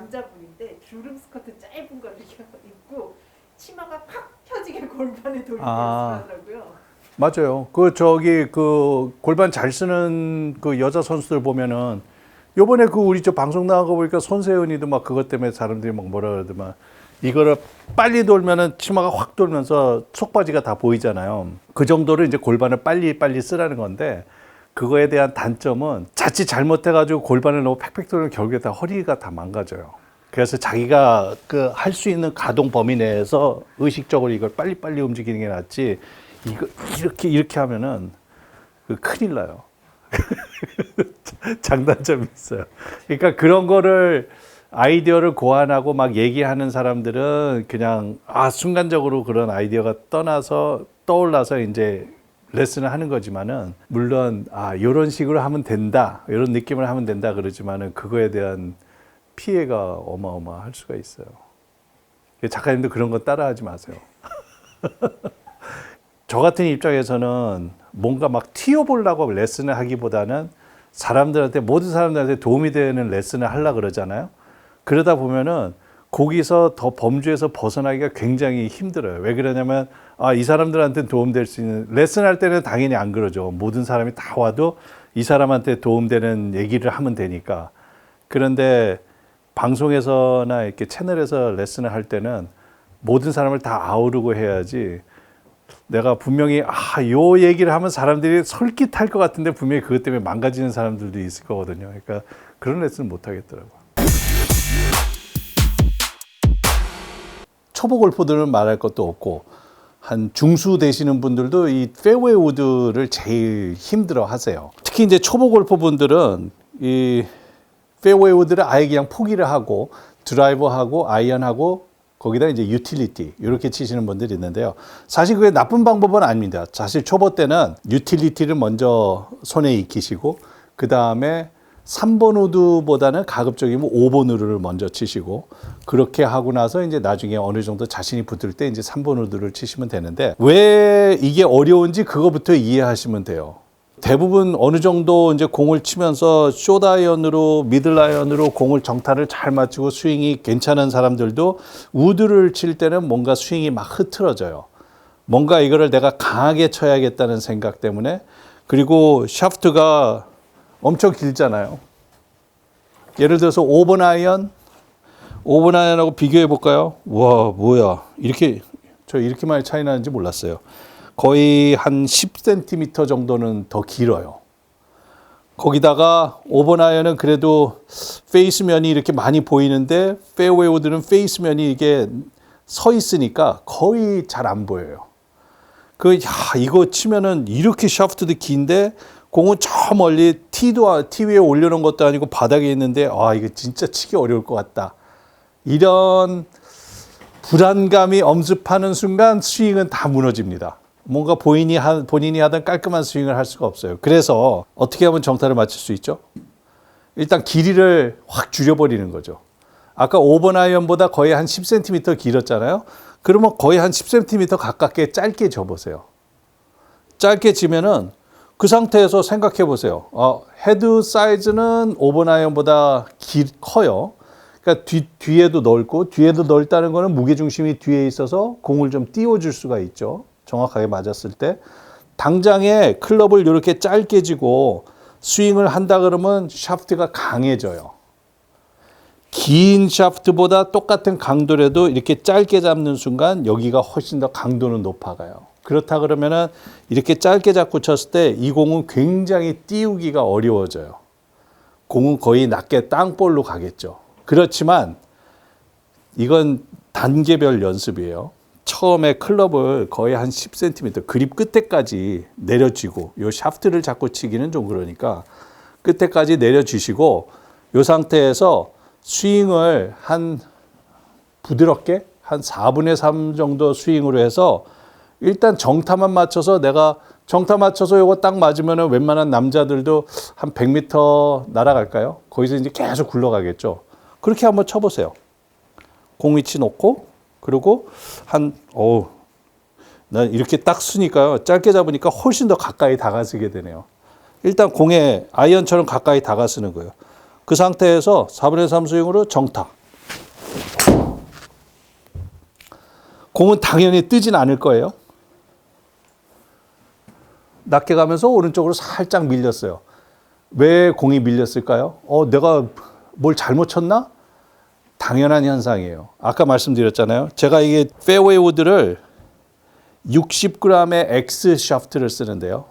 남자분인데 주름 스커트 짧은 걸 이렇게 입고 치마가 팍 펴지게 골반에 돌리게 아. 하더라고요. 맞아요. 그 골반 잘 쓰는 그 여자 선수들 보면은 요번에 그 우리 저 방송 나간 거 보니까 손세은이도 막 그것 때문에 사람들이 막 뭐라 그러더만 이거를 빨리 돌면은 치마가 확 돌면서 속바지가 다 보이잖아요. 그 정도로 이제 골반을 빨리 쓰라는 건데 그거에 대한 단점은 자칫 잘못해가지고 골반을 너무 팩팩 돌면 결국에 다 허리가 다 망가져요. 그래서 자기가 그 할 수 있는 가동 범위 내에서 의식적으로 이걸 빨리 움직이는 게 낫지. 이거 이렇게 하면은 그 큰일 나요. 장단점이 있어요. 그러니까 그런 거를 아이디어를 고안하고 막 얘기하는 사람들은 그냥 순간적으로 그런 아이디어가 떠올라서 이제 레슨을 하는 거지만은 물론 이런 식으로 하면 된다, 이런 느낌을 하면 된다 그러지만은 그거에 대한 피해가 어마어마할 수가 있어요. 작가님도 그런 거 따라하지 마세요. 저 같은 입장에서는 뭔가 막 튀어보려고 레슨을 하기보다는 모든 사람들한테 도움이 되는 레슨을 하려고 그러잖아요. 그러다 보면은 거기서 더 범주에서 벗어나기가 굉장히 힘들어요. 왜 그러냐면 이 사람들한테 도움될 수 있는 레슨할 때는 당연히 안 그러죠. 모든 사람이 다 와도 이 사람한테 도움되는 얘기를 하면 되니까. 그런데 방송에서나 이렇게 채널에서 레슨을 할 때는 모든 사람을 다 아우르고 해야지. 내가 분명히 요 얘기를 하면 사람들이 솔깃할 것 같은데 분명히 그것 때문에 망가지는 사람들도 있을 거거든요. 그러니까 그런 레슨을 못 하겠더라고요. 초보 골퍼들은 말할 것도 없고 한 중수 되시는 분들도 이 페어웨이 우드를 제일 힘들어 하세요. 특히 이제 초보 골퍼분들은 이 페어웨이 우드를 아예 그냥 포기를 하고 드라이버하고 아이언하고 거기다 이제 유틸리티 이렇게 치시는 분들이 있는데요. 사실 그게 나쁜 방법은 아닙니다. 사실 초보 때는 유틸리티를 먼저 손에 익히시고 그 다음에 3번 우드보다는 가급적이면 5번 우드를 먼저 치시고 그렇게 하고 나서 이제 나중에 어느 정도 자신이 붙을 때 이제 3번 우드를 치시면 되는데 왜 이게 어려운지 그거부터 이해하시면 돼요. 대부분 어느 정도 이제 공을 치면서 숏아이언으로 미들아이언으로 공을 정타를 잘 맞추고 스윙이 괜찮은 사람들도 우드를 칠 때는 뭔가 스윙이 막 흐트러져요. 뭔가 이거를 내가 강하게 쳐야겠다는 생각 때문에 그리고 샤프트가 엄청 길잖아요. 예를 들어서 5번 아이언하고 비교해 볼까요? 와, 뭐야. 이렇게 많이 차이 나는지 몰랐어요. 거의 한 10cm 정도는 더 길어요. 거기다가 5번 아이언은 그래도 페이스면이 이렇게 많이 보이는데 페어웨이 우드는 페이스면이 이게 서 있으니까 거의 잘 안 보여요. 이거 치면은 이렇게 샤프트도 긴데 공은 저 멀리 티 위에 올려놓은 것도 아니고 바닥에 있는데 이거 진짜 치기 어려울 것 같다. 이런 불안감이 엄습하는 순간 스윙은 다 무너집니다. 뭔가 본인이 하던 깔끔한 스윙을 할 수가 없어요. 그래서 어떻게 하면 정타를 맞출 수 있죠? 일단 길이를 확 줄여버리는 거죠. 아까 5번 아이언보다 거의 한 10cm 길었잖아요. 그러면 거의 한 10cm 가깝게 짧게 접으세요. 짧게 지면은 그 상태에서 생각해 보세요. 헤드 사이즈는 5번 아이언보다 커요. 그러니까 뒤에도 넓다는 거는 무게중심이 뒤에 있어서 공을 좀 띄워줄 수가 있죠. 정확하게 맞았을 때. 당장에 클럽을 이렇게 짧게 쥐고 스윙을 한다 그러면 샤프트가 강해져요. 긴 샤프트보다 똑같은 강도라도 이렇게 짧게 잡는 순간 여기가 훨씬 더 강도는 높아가요. 그렇다 그러면은 이렇게 짧게 잡고 쳤을 때 이 공은 굉장히 띄우기가 어려워져요. 공은 거의 낮게 땅볼로 가겠죠. 그렇지만 이건 단계별 연습이에요. 처음에 클럽을 거의 한 10cm 그립 끝에까지 내려쥐고 요 샤프트를 잡고 치기는 좀 그러니까 끝에까지 내려주시고 요 상태에서 스윙을 부드럽게 한 4분의 3 정도 스윙으로 해서 일단 정타만 맞춰서 정타 맞춰서 요거 딱 맞으면은 웬만한 남자들도 한 100m 날아갈까요? 거기서 이제 계속 굴러가겠죠. 그렇게 한번 쳐보세요. 공 위치 놓고 그리고 난 이렇게 딱 쓰니까요. 짧게 잡으니까 훨씬 더 가까이 다가서게 되네요. 일단 공에 아이언처럼 가까이 다가서는 거예요. 그 상태에서 4분의 3 스윙으로 정타. 공은 당연히 뜨진 않을 거예요. 낮게 가면서 오른쪽으로 살짝 밀렸어요. 왜 공이 밀렸을까요? 내가 뭘 잘못 쳤나? 당연한 현상이에요. 아까 말씀드렸잖아요. 제가 이게 페어웨이 우드를 60g의 X 샤프트를 쓰는데요.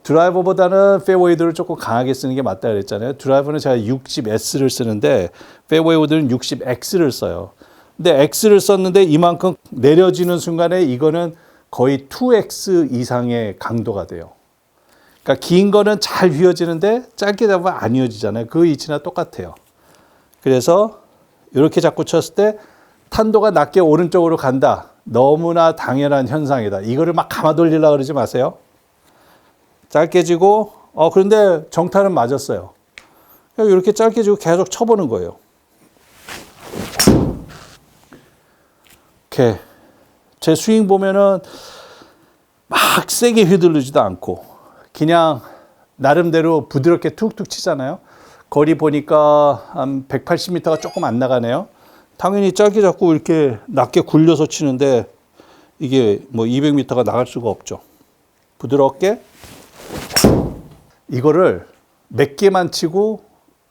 드라이버보다는 페어웨이 우드를 조금 강하게 쓰는 게 맞다 그랬잖아요. 드라이버는 제가 60S를 쓰는데 페어웨이 우드는 60X를 써요. 근데 X를 썼는데 이만큼 내려지는 순간에 이거는 거의 2X 이상의 강도가 돼요. 그러니까 긴 거는 잘 휘어지는데 짧게 잡으면 안 휘어지잖아요. 그 위치나 똑같아요. 그래서 이렇게 자꾸 쳤을 때 탄도가 낮게 오른쪽으로 간다. 너무나 당연한 현상이다. 이거를 막 감아 돌리려고 그러지 마세요. 짧게 지고 그런데 정타는 맞았어요. 이렇게 짧게 지고 계속 쳐보는 거예요. 이렇게 제 스윙 보면은 막 세게 휘두르지도 않고 그냥 나름대로 부드럽게 툭툭 치잖아요. 거리 보니까 한 180m가 조금 안 나가네요. 당연히 짧게 잡고 이렇게 낮게 굴려서 치는데 이게 뭐 200m가 나갈 수가 없죠. 부드럽게 이거를 몇 개만 치고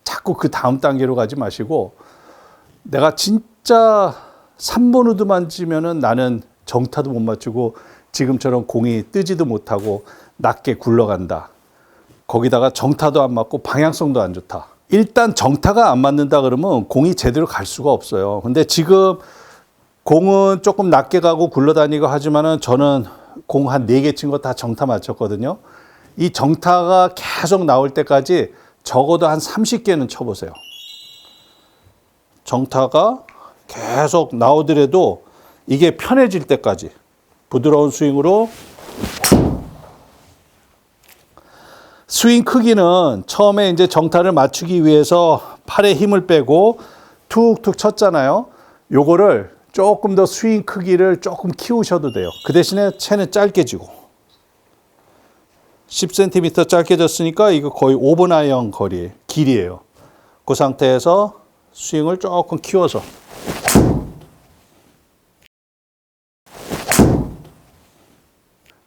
자꾸 그 다음 단계로 가지 마시고 내가 진짜 3번 우드만 치면은 나는 정타도 못 맞추고 지금처럼 공이 뜨지도 못하고 낮게 굴러간다. 거기다가 정타도 안 맞고 방향성도 안 좋다. 일단 정타가 안 맞는다 그러면 공이 제대로 갈 수가 없어요. 근데 지금 공은 조금 낮게 가고 굴러다니고 하지만은 저는 공 한 4개 친 거 다 정타 맞췄거든요. 이 정타가 계속 나올 때까지 적어도 한 30개는 쳐보세요. 정타가 계속 나오더라도 이게 편해질 때까지 부드러운 스윙으로. 스윙 크기는 처음에 이제 정타를 맞추기 위해서 팔에 힘을 빼고 툭툭 쳤잖아요. 요거를 조금 더 스윙 크기를 조금 키우셔도 돼요. 그 대신에 채는 짧게 지고 10cm 짧게 졌으니까 이거 거의 5번 아이언 거리 길이에요. 그 상태에서 스윙을 조금 키워서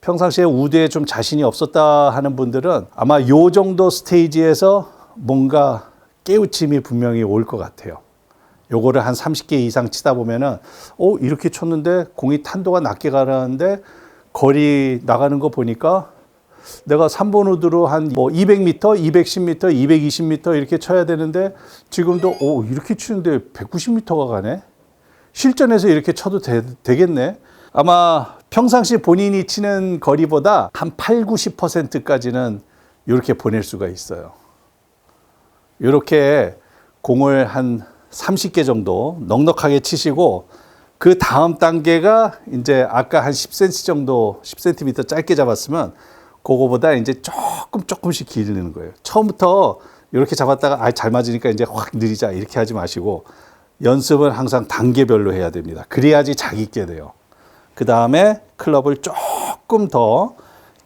평상시에 우드에 좀 자신이 없었다 하는 분들은 아마 요 정도 스테이지에서 뭔가 깨우침이 분명히 올 것 같아요. 요거를 한 30개 이상 치다 보면은 이렇게 쳤는데 공이 탄도가 낮게 가라는데 거리 나가는 거 보니까 내가 3번 우드로 한 뭐 200m, 210m, 220m 이렇게 쳐야 되는데 지금도 이렇게 치는데 190m가 가네. 실전에서 이렇게 쳐도 되겠네. 아마 평상시 본인이 치는 거리보다 한 8, 90%까지는 이렇게 보낼 수가 있어요. 이렇게 공을 한 30개 정도 넉넉하게 치시고 그 다음 단계가 이제 아까 한 10cm 정도, 10cm 짧게 잡았으면 그거보다 이제 조금씩 기르는 거예요. 처음부터 이렇게 잡았다가 잘 맞으니까 이제 확 느리자 이렇게 하지 마시고 연습은 항상 단계별로 해야 됩니다. 그래야지 잘 익게 돼요. 그 다음에 클럽을 조금 더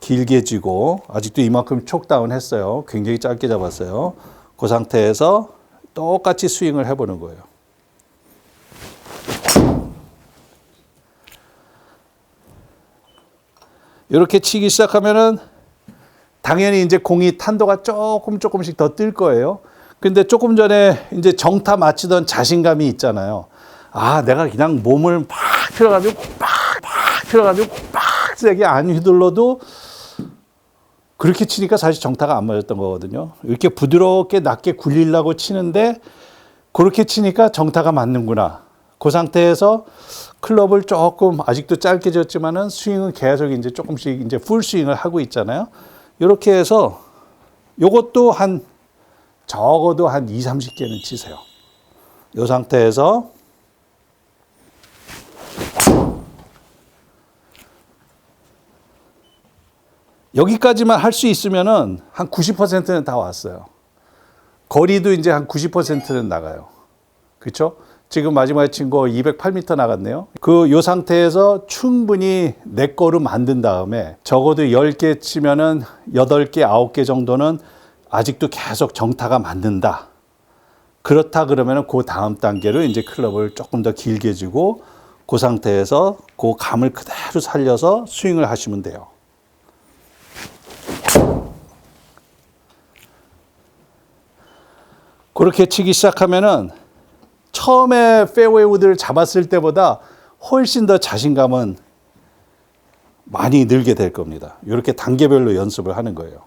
길게 쥐고 아직도 이만큼 촉다운 했어요. 굉장히 짧게 잡았어요. 그 상태에서 똑같이 스윙을 해보는 거예요. 이렇게 치기 시작하면은 당연히 이제 공이 탄도가 조금씩 더 뜰 거예요. 근데 조금 전에 이제 정타 맞추던 자신감이 있잖아요. 내가 그냥 몸을 막 들어가지고 막 세게 안 휘둘러도 그렇게 치니까 사실 정타가 안 맞았던 거거든요. 이렇게 부드럽게 낮게 굴리려고 치는데 그렇게 치니까 정타가 맞는구나. 그 상태에서 클럽을 조금 아직도 짧게 졌지만은 스윙은 계속 이제 조금씩 이제 풀 스윙을 하고 있잖아요. 이렇게 해서 요것도 적어도 한 2, 30개는 치세요. 이 상태에서 여기까지만 할 수 있으면은 한 90%는 다 왔어요. 거리도 이제 한 90%는 나가요. 그렇죠? 지금 마지막에 친 거 208m 나갔네요. 요 상태에서 충분히 내 거로 만든 다음에 적어도 10개 치면은 8개, 9개 정도는 아직도 계속 정타가 맞는다. 그렇다 그러면은 그 다음 단계로 이제 클럽을 조금 더 길게 주고 그 상태에서 그 감을 그대로 살려서 스윙을 하시면 돼요. 그렇게 치기 시작하면은 처음에 페어웨이 우드를 잡았을 때보다 훨씬 더 자신감은 많이 늘게 될 겁니다. 이렇게 단계별로 연습을 하는 거예요.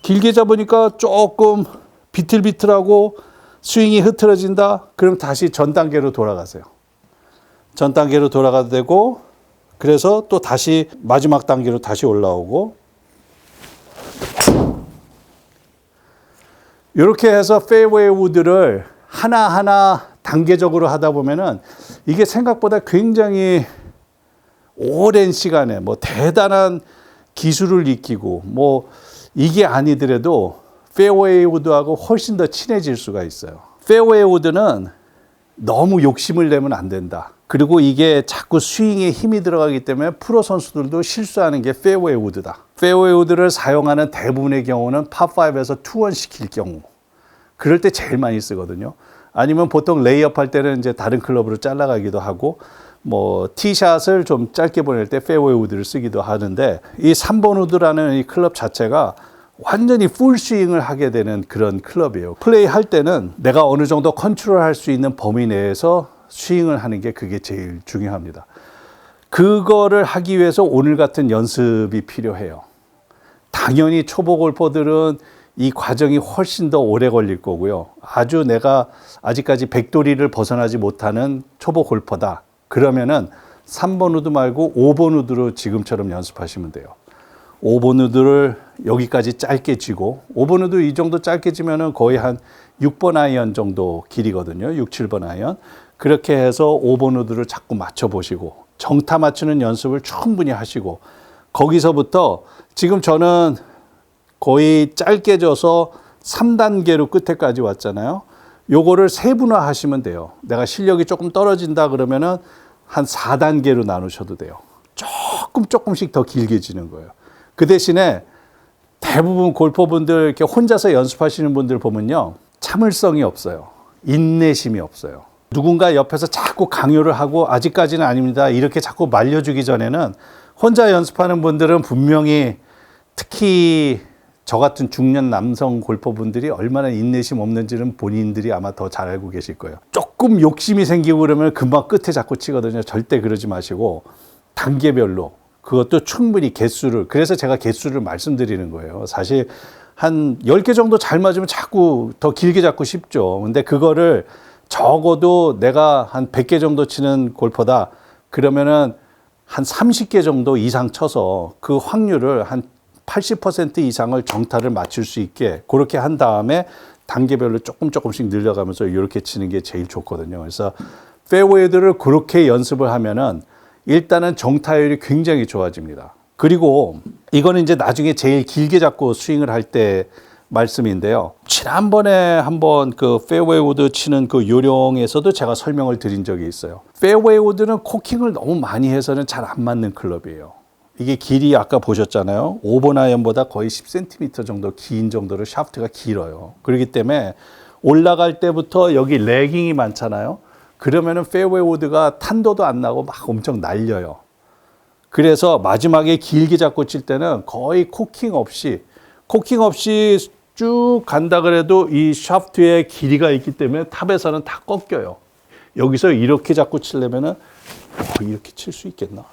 길게 잡으니까 조금 비틀비틀하고 스윙이 흐트러진다? 그럼 다시 전 단계로 돌아가세요. 전 단계로 돌아가도 되고, 그래서 또 다시 마지막 단계로 다시 올라오고, 이렇게 해서 페어웨이 우드를 하나하나 단계적으로 하다 보면은 이게 생각보다 굉장히 오랜 시간에 뭐 대단한 기술을 익히고 뭐 이게 아니더라도 페어웨이 우드하고 훨씬 더 친해질 수가 있어요. 페어웨이 우드는 너무 욕심을 내면 안 된다. 그리고 이게 자꾸 스윙에 힘이 들어가기 때문에 프로 선수들도 실수하는 게 페어웨이 우드다. 페어웨이 우드를 사용하는 대부분의 경우는 파5에서 투원 시킬 경우. 그럴 때 제일 많이 쓰거든요. 아니면 보통 레이업 할 때는 이제 다른 클럽으로 잘라가기도 하고, 뭐 티샷을 좀 짧게 보낼 때 페어웨이 우드를 쓰기도 하는데, 이 3번 우드라는 이 클럽 자체가 완전히 풀 스윙을 하게 되는 그런 클럽이에요. 플레이 할 때는 내가 어느 정도 컨트롤할 수 있는 범위 내에서 스윙을 하는 게 그게 제일 중요합니다. 그거를 하기 위해서 오늘 같은 연습이 필요해요. 당연히 초보 골퍼들은 이 과정이 훨씬 더 오래 걸릴 거고요. 아주 내가 아직까지 백돌이를 벗어나지 못하는 초보 골퍼다. 그러면은 3번 우드 말고 5번 우드로 지금처럼 연습하시면 돼요. 5번 우드를 여기까지 짧게 치고, 5번 우드 이 정도 짧게 치면은 거의 한 6번 아이언 정도 길이거든요. 6, 7번 아이언. 그렇게 해서 5번 우드를 자꾸 맞춰보시고, 정타 맞추는 연습을 충분히 하시고, 거기서부터 지금 저는 거의 짧게 져서 3단계로 끝에까지 왔잖아요. 요거를 세분화 하시면 돼요. 내가 실력이 조금 떨어진다 그러면은 한 4단계로 나누셔도 돼요. 조금씩 더 길게 지는 거예요. 그 대신에 대부분 골퍼분들 이렇게 혼자서 연습하시는 분들 보면요, 참을성이 없어요. 인내심이 없어요. 누군가 옆에서 자꾸 강요를 하고 아직까지는 아닙니다 이렇게 자꾸 말려주기 전에는 혼자 연습하는 분들은 분명히, 특히 저 같은 중년 남성 골퍼분들이 얼마나 인내심 없는지는 본인들이 아마 더 잘 알고 계실 거예요. 조금 욕심이 생기고 그러면 금방 끝에 자꾸 치거든요. 절대 그러지 마시고 단계별로, 그것도 충분히 개수를, 그래서 제가 개수를 말씀드리는 거예요. 사실 한 10개 정도 잘 맞으면 자꾸 더 길게 잡고 싶죠. 근데 그거를 적어도 내가 한 100개 정도 치는 골퍼다 그러면은 한 30개 정도 이상 쳐서 그 확률을 한 80% 이상을 정타를 맞출 수 있게 그렇게 한 다음에 단계별로 조금씩 늘려가면서 이렇게 치는 게 제일 좋거든요. 그래서 페어웨이들을 그렇게 연습을 하면은 일단은 정타율이 굉장히 좋아집니다. 그리고 이거는 이제 나중에 제일 길게 잡고 스윙을 할 때 말씀인데요. 지난번에 한번 그 페어웨이 우드 치는 그 요령에서도 제가 설명을 드린 적이 있어요. 페어웨이 우드는 코킹을 너무 많이 해서는 잘 안 맞는 클럽이에요. 이게 길이 아까 보셨잖아요. 5번 아이언보다 거의 10cm 정도 긴 정도로 샤프트가 길어요. 그렇기 때문에 올라갈 때부터 여기 레깅이 많잖아요. 그러면은 페어웨이 우드가 탄도도 안 나고 막 엄청 날려요. 그래서 마지막에 길게 잡고 칠 때는 거의 코킹 없이 쭉 간다 그래도 이 샤프트에 길이가 있기 때문에 탑에서는 다 꺾여요. 여기서 이렇게 잡고 치려면은 이렇게 칠 수 있겠나?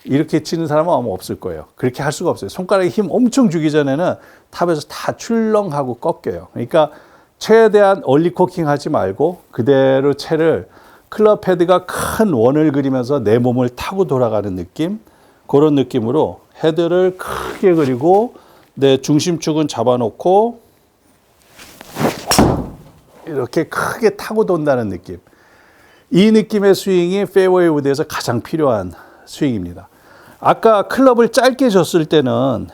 이렇게 치는 사람은 아마 없을 거예요. 그렇게 할 수가 없어요. 손가락에 힘 엄청 주기 전에는 탑에서 다 출렁하고 꺾여요. 그러니까 최대한 얼리 코킹 하지 말고 그대로 채를 클럽 헤드가 큰 원을 그리면서 내 몸을 타고 돌아가는 느낌, 그런 느낌으로 헤드를 크게 그리고 내 중심축은 잡아놓고 이렇게 크게 타고 돈다는 느낌. 이 느낌의 스윙이 페어웨이 우드에서 가장 필요한 스윙입니다. 아까 클럽을 짧게 줬을 때는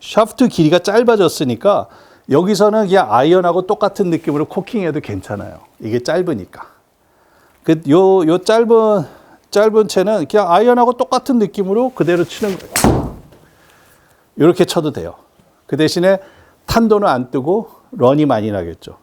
샤프트 길이가 짧아졌으니까 여기서는 그냥 아이언하고 똑같은 느낌으로 코킹해도 괜찮아요. 이게 짧으니까. 요 짧은 채는 그냥 아이언하고 똑같은 느낌으로 그대로 치는 거예요. 이렇게 쳐도 돼요. 그 대신에 탄도는 안 뜨고 런이 많이 나겠죠.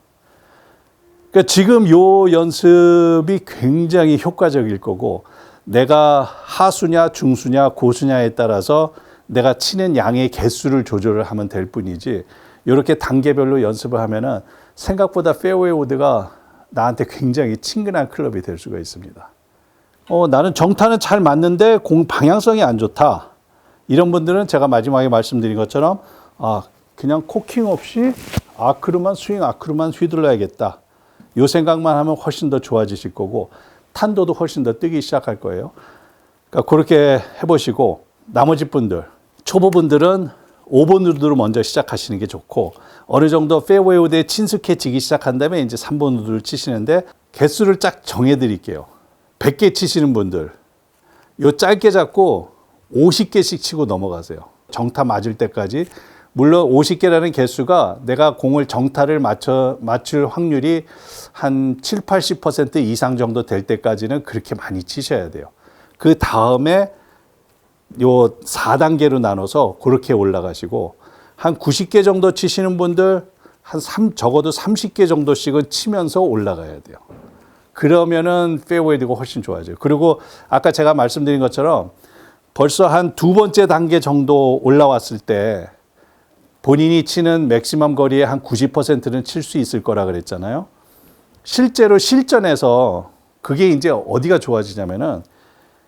그러니까 지금 요 연습이 굉장히 효과적일 거고 내가 하수냐 중수냐 고수냐에 따라서 내가 치는 양의 개수를 조절을 하면 될 뿐이지 이렇게 단계별로 연습을 하면은 생각보다 페어웨이 우드가 나한테 굉장히 친근한 클럽이 될 수가 있습니다. 나는 정타는 잘 맞는데 공 방향성이 안 좋다. 이런 분들은 제가 마지막에 말씀드린 것처럼 그냥 코킹 없이 스윙 아크로만 휘둘러야겠다. 요 생각만 하면 훨씬 더 좋아지실 거고 탄도도 훨씬 더 뜨기 시작할 거예요. 그러니까 그렇게 해보시고 나머지 분들, 초보분들은 5번 우드로 먼저 시작하시는 게 좋고 어느 정도 페어웨이 우드에 친숙해지기 시작한 다음에 이제 3번 우드를 치시는데 개수를 쫙 정해드릴게요. 100개 치시는 분들 요 짧게 잡고 50개씩 치고 넘어가세요. 정타 맞을 때까지. 물론 50개라는 개수가 내가 공을 정타를 맞출 확률이 한 7, 80% 이상 정도 될 때까지는 그렇게 많이 치셔야 돼요. 그 다음에 요 4단계로 나눠서 그렇게 올라가시고 한 90개 정도 치시는 분들 적어도 30개 정도씩은 치면서 올라가야 돼요. 그러면은 페어웨이가 훨씬 좋아져요. 그리고 아까 제가 말씀드린 것처럼 벌써 한 두 번째 단계 정도 올라왔을 때 본인이 치는 맥시멈 거리의 한 90%는 칠 수 있을 거라 그랬잖아요. 실제로 실전에서 그게 이제 어디가 좋아지냐면은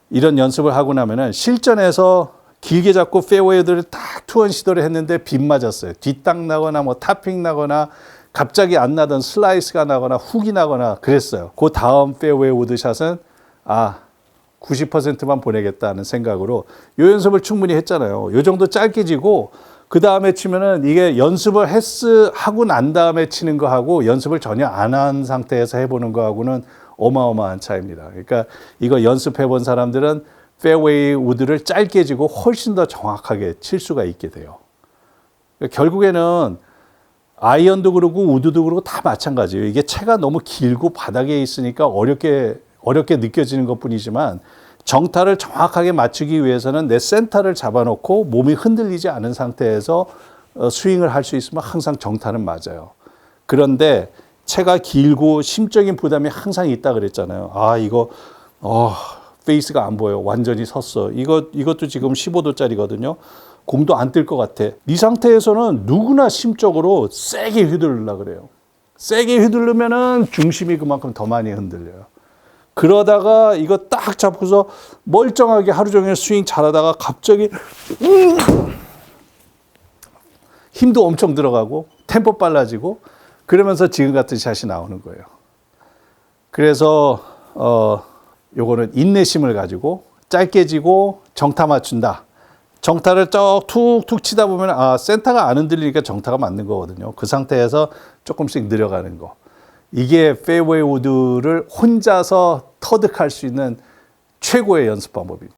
이런 연습을 하고 나면은 실전에서 길게 잡고 페어웨이들을 딱 투원 시도를 했는데 빗 맞았어요. 뒷땅 나거나 뭐 타핑 나거나 갑자기 안 나던 슬라이스가 나거나 훅이 나거나 그랬어요. 그 다음 페어웨이 우드샷은 90%만 보내겠다는 생각으로 요 연습을 충분히 했잖아요. 요 정도 짧게 지고 그 다음에 치면은 이게 연습을 하고 난 다음에 치는 거하고 연습을 전혀 안 한 상태에서 해보는 거하고는 어마어마한 차이입니다. 그러니까 이거 연습해 본 사람들은 페어웨이 우드를 짧게 지고 훨씬 더 정확하게 칠 수가 있게 돼요. 그러니까 결국에는 아이언도 그러고 우드도 그러고 다 마찬가지예요. 이게 채가 너무 길고 바닥에 있으니까 어렵게 느껴지는 것뿐이지만 정타를 정확하게 맞추기 위해서는 내 센터를 잡아놓고 몸이 흔들리지 않은 상태에서 스윙을 할 수 있으면 항상 정타는 맞아요. 그런데 채가 길고 심적인 부담이 항상 있다 그랬잖아요. 페이스가 안 보여. 완전히 섰어. 이것도 지금 15도짜리거든요. 공도 안 뜰 것 같아. 이 상태에서는 누구나 심적으로 세게 휘두르려고 그래요. 세게 휘두르면은 중심이 그만큼 더 많이 흔들려요. 그러다가 이거 딱 잡고서 멀쩡하게 하루 종일 스윙 잘하다가 갑자기 힘도 엄청 들어가고 템포 빨라지고 그러면서 지금 같은 샷이 나오는 거예요. 그래서 요거는 인내심을 가지고 짧게 지고 정타 맞춘다. 정타를 툭툭 치다 보면 센터가 안 흔들리니까 정타가 맞는 거거든요. 그 상태에서 조금씩 늘어가는 거. 이게 페어웨이 우드를 혼자서 터득할 수 있는 최고의 연습 방법입니다.